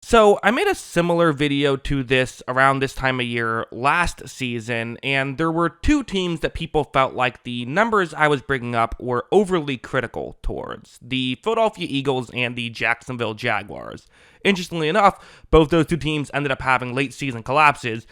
So I made a similar video to this around this time of year last season, and there were two teams that people felt like the numbers I was bringing up were overly critical towards: the Philadelphia Eagles and the Jacksonville Jaguars. Interestingly enough, both those two teams ended up having late season collapses,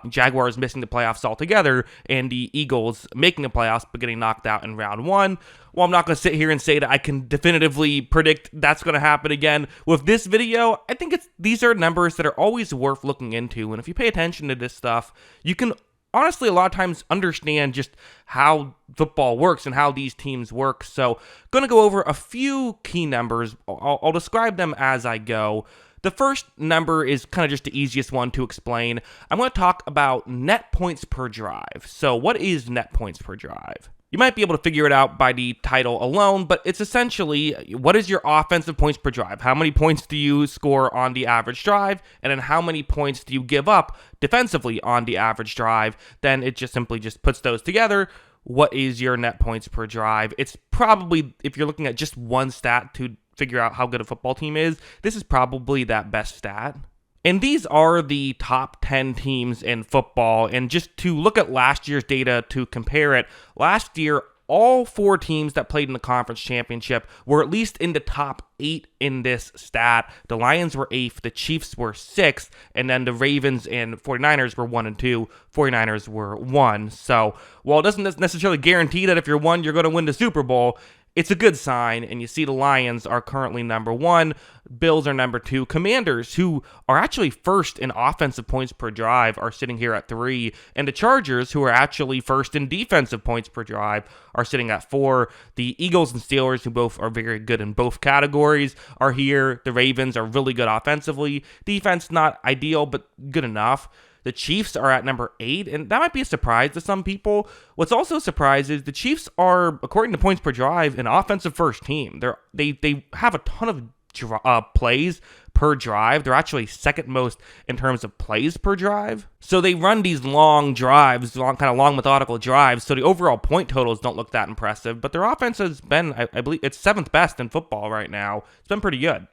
Jaguars missing the playoffs altogether, and the Eagles making the playoffs but getting knocked out in round one. Well, I'm not going to sit here and say that I can definitively predict that's going to happen again. With this video, I think these are numbers that are always worth looking into, and if you pay attention to this stuff, you can honestly a lot of times understand just how football works and how these teams work. So, going to go over a few key numbers. I'll describe them as I go. The first number is kind of just the easiest one to explain. I'm going to talk about net points per drive. So, what is net points per drive? You might be able to figure it out by the title alone, but it's essentially, what is your offensive points per drive? How many points do you score on the average drive? And then how many points do you give up defensively on the average drive? Then it just simply puts those together. What is your net points per drive? It's probably, if you're looking at just one stat to figure out how good a football team is, this is probably that best stat. And these are the top 10 teams in football. And just to look at last year's data to compare it, last year, all four teams that played in the conference championship were at least in the top 8 in this stat. The Lions were 8th, the Chiefs were 6th, and then the Ravens and 49ers were 1 and 2. 49ers were 1. So while it doesn't necessarily guarantee that if you're 1, you're going to win the Super Bowl, it's a good sign, and you see the Lions are currently number 1, Bills are number 2, Commanders, who are actually first in offensive points per drive, are sitting here at 3, and the Chargers, who are actually first in defensive points per drive, are sitting at 4. The Eagles and Steelers, who both are very good in both categories, are here. The Ravens are really good offensively. Defense, not ideal, but good enough. The Chiefs are at number 8, and that might be a surprise to some people. What's also a surprise is the Chiefs are, according to points per drive, an offensive first team. They have a ton of plays per drive. They're actually second most in terms of plays per drive. So they run these long drives, long methodical drives, so the overall point totals don't look that impressive, but their offense has been, I believe, it's 7th best in football right now. It's been pretty good.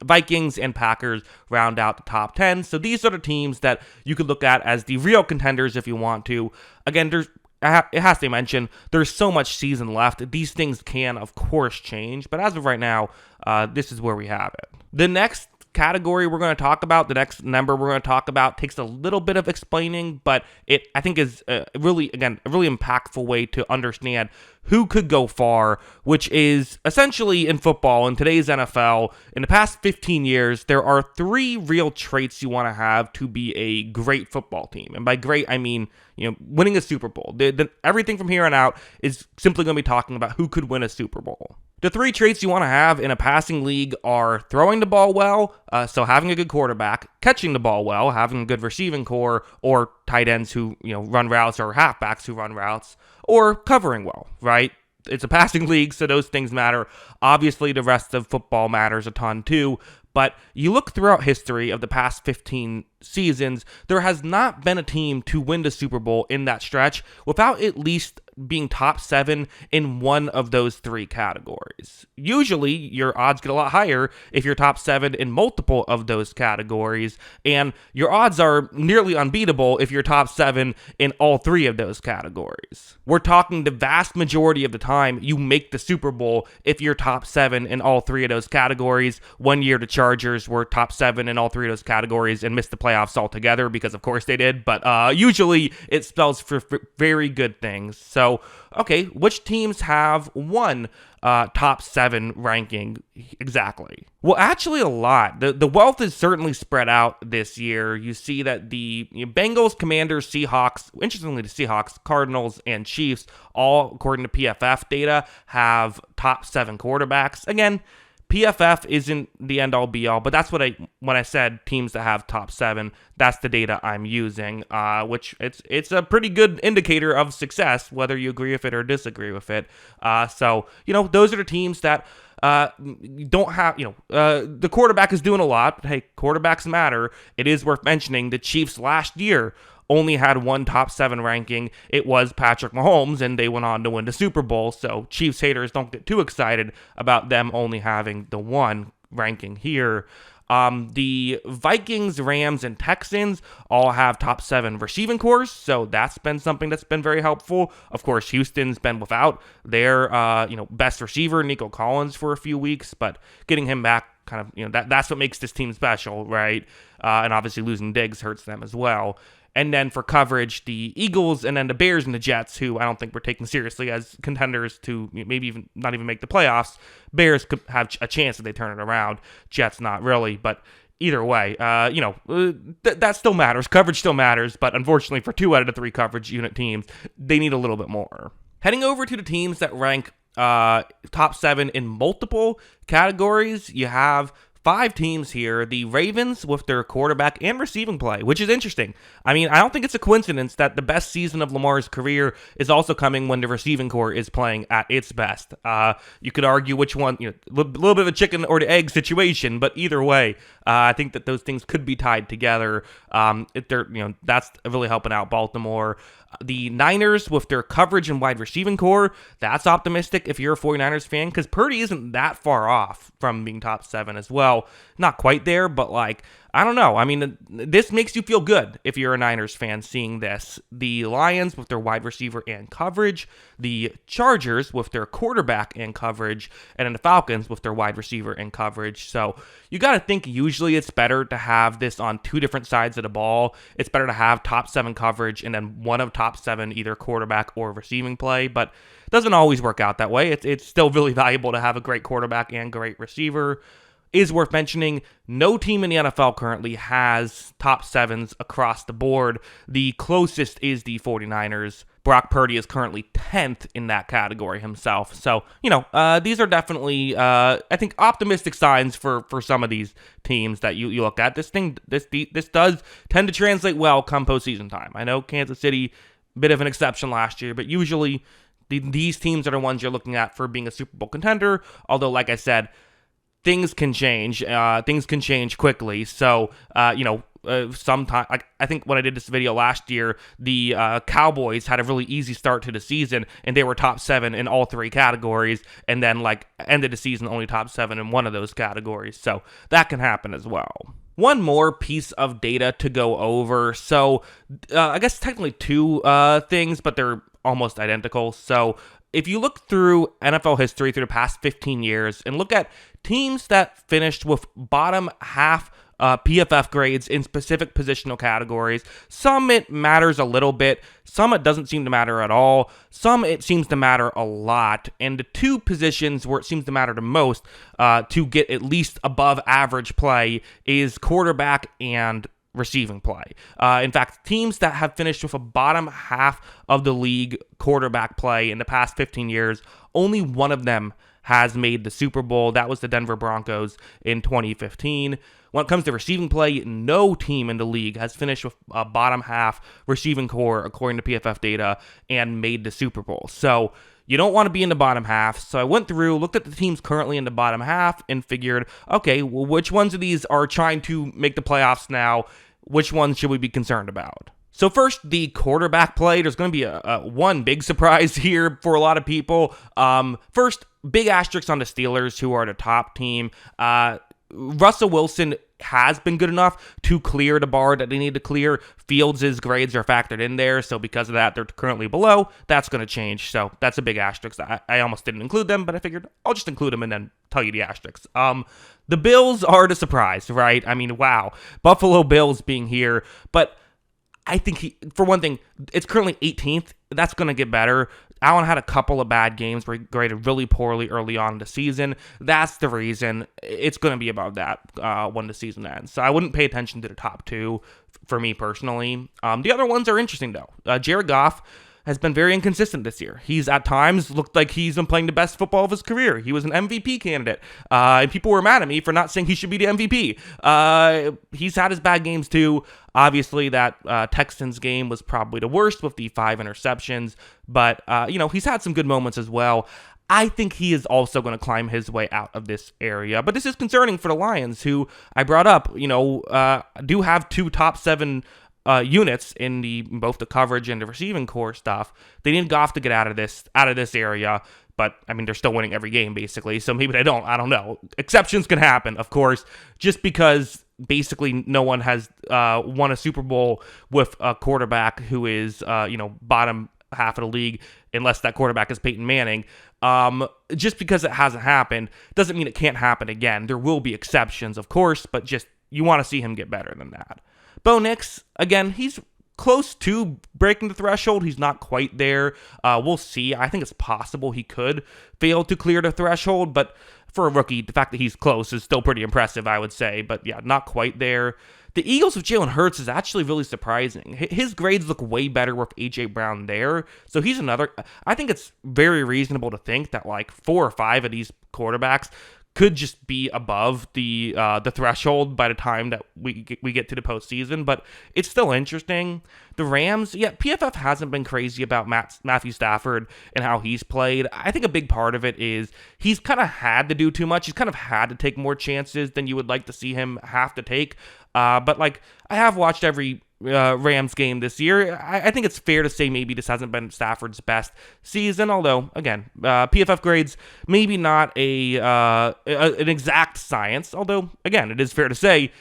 Vikings and Packers round out the top 10, so these are the teams that you could look at as the real contenders if you want to. Again, it has to be mentioned, there's so much season left. These things can, of course, change, but as of right now, this is where we have it. The next category we're going to talk about, the next number we're going to talk about, takes a little bit of explaining, but it, I think, is a really impactful way to understand who could go far, which is essentially in football, in today's NFL, in the past 15 years, there are 3 real traits you want to have to be a great football team. And by great, I mean, winning a Super Bowl. Everything from here on out is simply going to be talking about who could win a Super Bowl. The 3 traits you want to have in a passing league are throwing the ball well, so having a good quarterback, catching the ball well, having a good receiving core, or tight ends who run routes, or halfbacks who run routes, or covering well, right? It's a passing league, so those things matter. Obviously, the rest of football matters a ton too, but you look throughout history of the past 15 seasons, there has not been a team to win the Super Bowl in that stretch without at least being top 7 in one of those 3 categories. Usually, your odds get a lot higher if you're top 7 in multiple of those categories, and your odds are nearly unbeatable if you're top 7 in all 3 of those categories. We're talking the vast majority of the time you make the Super Bowl if you're top 7 in all 3 of those categories. One year the Chargers were top 7 in all 3 of those categories and missed the playoffs altogether, because of course they did, but usually it spells for very good things. So, okay, which teams have one top 7 ranking exactly? Well, actually a lot. The wealth is certainly spread out this year. You see that the Bengals, Commanders, Seahawks, interestingly the Seahawks, Cardinals, and Chiefs, all according to PFF data, have top 7 quarterbacks. Again, PFF isn't the end-all be-all, but that's when I said teams that have top 7, that's the data I'm using, which it's a pretty good indicator of success, whether you agree with it or disagree with it. So, those are the teams that don't have, the quarterback is doing a lot, but hey, quarterbacks matter. It is worth mentioning the Chiefs last year only had one top 7 ranking. It was Patrick Mahomes, and they went on to win the Super Bowl. So Chiefs haters, don't get too excited about them only having the one ranking here. The Vikings, Rams, and Texans all have top 7 receiving cores, so that's been something that's been very helpful. Of course, Houston's been without their best receiver, Nico Collins, for a few weeks, but getting him back kind of, that's what makes this team special, right? And obviously losing Diggs hurts them as well. And then for coverage, the Eagles and then the Bears and the Jets, who I don't think we're taking seriously as contenders to maybe even not even make the playoffs. Bears could have a chance if they turn it around. Jets not really, but either way, that still matters. Coverage still matters, but unfortunately for 2 out of the 3 coverage unit teams, they need a little bit more. Heading over to the teams that rank top 7 in multiple categories, you have 5 teams here. The Ravens with their quarterback and receiving play, which is interesting. I mean, I don't think it's a coincidence that the best season of Lamar's career is also coming when the receiving core is playing at its best. You could argue which one, a little bit of a chicken or the egg situation, but either way, I think that those things could be tied together. That's really helping out Baltimore. The Niners with their coverage and wide receiving core, that's optimistic if you're a 49ers fan, because Purdy isn't that far off from being top 7 as well. Not quite there, but I don't know. I mean, this makes you feel good if you're a Niners fan seeing this. The Lions with their wide receiver and coverage, the Chargers with their quarterback and coverage, and then the Falcons with their wide receiver and coverage. So you got to think usually it's better to have this on 2 different sides of the ball. It's better to have top 7 coverage and then one of top 7 either quarterback or receiving play, but it doesn't always work out that way. It's still really valuable to have a great quarterback and great receiver. Is worth mentioning, no team in the NFL currently has top 7s across the board. The closest is the 49ers. Brock Purdy is currently 10th in that category himself. So, these are definitely, I think, optimistic signs for some of these teams that you look at. This does tend to translate well come postseason time. I know Kansas City, bit of an exception last year, but usually these teams are the ones you're looking at for being a Super Bowl contender. Although, like I said, things can change. Things can change quickly. So, sometime, I think when I did this video last year, the Cowboys had a really easy start to the season, and they were top 7 in all 3 categories, and then ended the season only top 7 in one of those categories. So that can happen as well. One more piece of data to go over. So I guess technically 2 things, but they're almost identical. So if you look through NFL history through the past 15 years and look at teams that finished with bottom half PFF grades in specific positional categories, some it matters a little bit, some it doesn't seem to matter at all, some it seems to matter a lot, and the 2 positions where it seems to matter the most to get at least above average play is quarterback and receiving play. In fact, teams that have finished with a bottom half of the league quarterback play in the past 15 years, only one of them has made the Super Bowl. That was the Denver Broncos in 2015. When it comes to receiving play, no team in the league has finished with a bottom half receiving core, according to PFF data, and made the Super Bowl. So you don't want to be in the bottom half. So I went through, looked at the teams currently in the bottom half, and figured, okay, well, which ones of these are trying to make the playoffs now? Which ones should we be concerned about? So first, the quarterback play. There's going to be one big surprise here for a lot of people. First, big asterisk on the Steelers, who are the top team. Russell Wilson has been good enough to clear the bar that they need to clear. Fields' grades are factored in there, so because of that, they're currently below. That's going to change, so that's a big asterisk. I almost didn't include them, but I figured I'll just include them and then tell you the asterisks. The Bills are the surprise, right? I mean, wow. Buffalo Bills being here, but I think for one thing, it's currently 18th. That's going to get better. Allen had a couple of bad games where he graded really poorly early on in the season. That's the reason. It's going to be above that when the season ends. So I wouldn't pay attention to the top 2 for me personally. The other ones are interesting, though. Jared Goff has been very inconsistent this year. He's at times looked like he's been playing the best football of his career. He was an MVP candidate, and people were mad at me for not saying he should be the MVP. He's had his bad games too. Obviously, that Texans game was probably the worst with the 5 interceptions, but he's had some good moments as well. I think he is also going to climb his way out of this area, but this is concerning for the Lions, who I brought up, do have 2 top 7 units in both the coverage and the receiving core stuff. They need Goff to get out of this area, but I mean, they're still winning every game basically. So maybe they don't. I don't know. Exceptions can happen, of course, just because basically no one has won a Super Bowl with a quarterback who is, bottom half of the league, unless that quarterback is Peyton Manning. Just because it hasn't happened doesn't mean it can't happen again. There will be exceptions, of course, but just you want to see him get better than that. Bo Nix, again, he's close to breaking the threshold. He's not quite there. We'll see. I think it's possible he could fail to clear the threshold, but for a rookie, the fact that he's close is still pretty impressive, I would say. But yeah, not quite there. The Eagles with Jalen Hurts is actually really surprising. His grades look way better with A.J. Brown there. So he's another. I think it's very reasonable to think that like 4 or 5 of these quarterbacks could just be above the threshold by the time that we get to the postseason, but it's still interesting. The Rams, yeah, PFF hasn't been crazy about Matthew Stafford and how he's played. I think a big part of it is he's kind of had to do too much. He's kind of had to take more chances than you would like to see him have to take. But like I have watched every Rams game this year. I think it's fair to say maybe this hasn't been Stafford's best season, although, again, PFF grades, maybe not an exact science, although, again, it is fair to say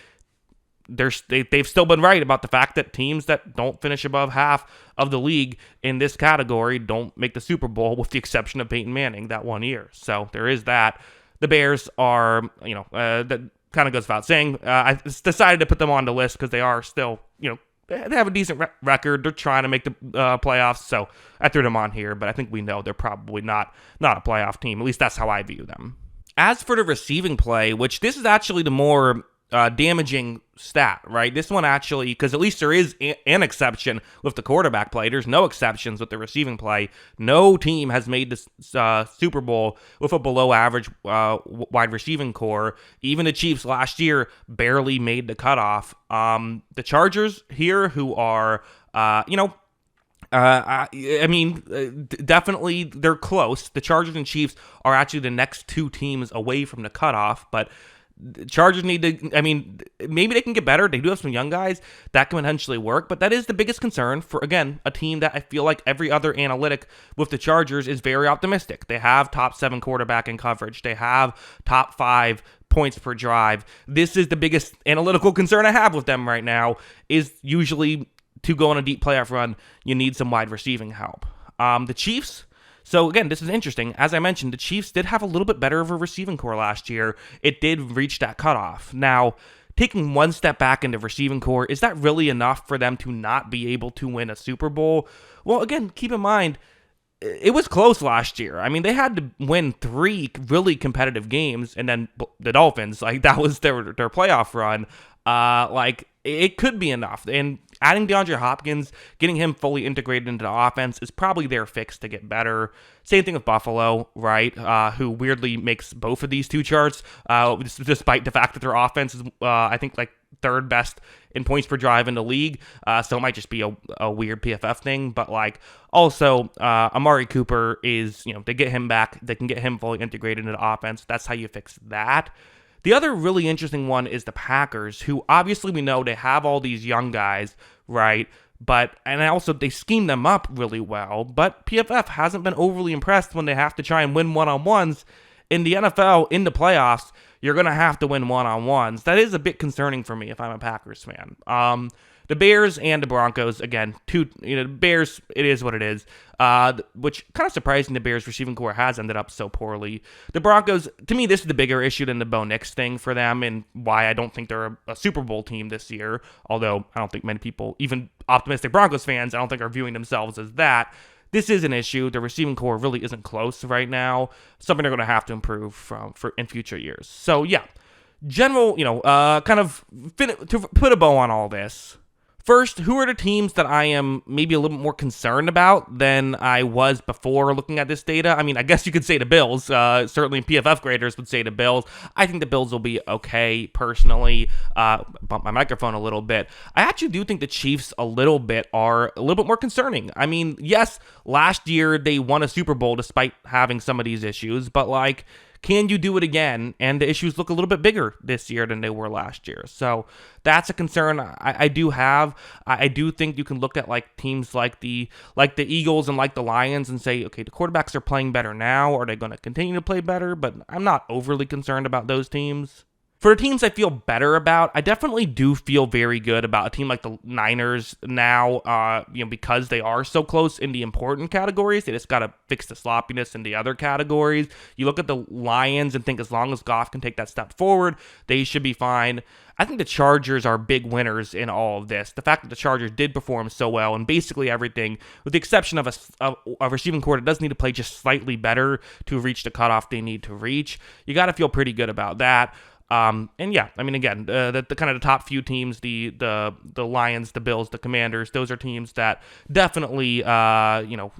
they've still been right about the fact that teams that don't finish above half of the league in this category don't make the Super Bowl, with the exception of Peyton Manning that one year. So there is that. The Bears are, that kind of goes without saying. I decided to put them on the list because they are still, they have a decent record. They're trying to make the playoffs, so I threw them on here, but I think we know they're probably not a playoff team. At least that's how I view them. As for the receiving play, which this is actually the more damaging stat, right? This one actually, because at least there is an exception with the quarterback play. There's no exceptions with the receiving play. No team has made this Super Bowl with a below average wide receiving core. Even the Chiefs last year barely made the cutoff. The Chargers here, who are, definitely they're close. The Chargers and Chiefs are actually the next 2 teams away from the cutoff, but the Chargers need to, maybe they can get better. They do have some young guys that can potentially work, but that is the biggest concern for, again, a team that I feel like every other analytic with the Chargers is very optimistic. They have top 7 quarterback in coverage. They have top 5 points per drive. This is the biggest analytical concern I have with them right now, is usually to go on a deep playoff run, you need some wide receiving help. The Chiefs, so again, this is interesting. As I mentioned, the Chiefs did have a little bit better of a receiving core last year. It did reach that cutoff. Now, taking one step back into receiving core, is that really enough for them to not be able to win a Super Bowl? Well, again, keep in mind, it was close last year. They had to win 3 really competitive games, and then the Dolphins, that was their playoff run. It could be enough. And adding DeAndre Hopkins, getting him fully integrated into the offense is probably their fix to get better. Same thing with Buffalo, right? Who weirdly makes both of these 2 charts, despite the fact that their offense is, I think, 3rd best in points per drive in the league. So it might just be a weird PFF thing. But also, Amari Cooper is, they get him back. They can get him fully integrated into the offense. That's how you fix that. The other really interesting one is the Packers, who obviously we know they have all these young guys, right? And also they scheme them up really well, but PFF hasn't been overly impressed when they have to try and win one-on-ones. In the NFL, in the playoffs, you're going to have to win one-on-ones. That is a bit concerning for me if I'm a Packers fan. The Bears and the Broncos, again, the Bears, it is what it is, which kind of surprising the Bears receiving core has ended up so poorly. The Broncos, to me, this is the bigger issue than the Bo Nix thing for them, and why I don't think they're a Super Bowl team this year, although I don't think many people, even optimistic Broncos fans, I don't think are viewing themselves as that. This is an issue. The receiving core really isn't close right now, something they're going to have to improve in future years. So yeah, general, to put a bow on all this. First, who are the teams that I am maybe a little bit more concerned about than I was before looking at this data? I guess you could say the Bills. Certainly PFF graders would say the Bills. I think the Bills will be okay, personally. Bump my microphone a little bit. I actually do think the Chiefs are a little bit more concerning. Yes, last year they won a Super Bowl despite having some of these issues, but can you do it again? And the issues look a little bit bigger this year than they were last year. So that's a concern I do have. I do think you can look at like teams like the Eagles and like the Lions and say, okay, the quarterbacks are playing better now. Are they going to continue to play better? But I'm not overly concerned about those teams. For the teams I feel better about, I definitely do feel very good about a team like the Niners now, because they are so close in the important categories. They just got to fix the sloppiness in the other categories. You look at the Lions and think as long as Goff can take that step forward, they should be fine. I think the Chargers are big winners in all of this. The fact that the Chargers did perform so well in basically everything, with the exception of a receiving core that does need to play just slightly better to reach the cutoff they need to reach, you got to feel pretty good about that. And yeah, I mean, again, the kind of the top few teams, the Lions, the Bills, the Commanders, those are teams that definitely,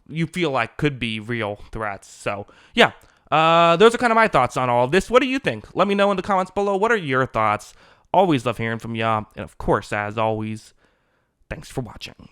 you feel like could be real threats. So yeah, those are kind of my thoughts on all of this. What do you think? Let me know in the comments below. What are your thoughts? Always love hearing from y'all. And of course, as always, thanks for watching.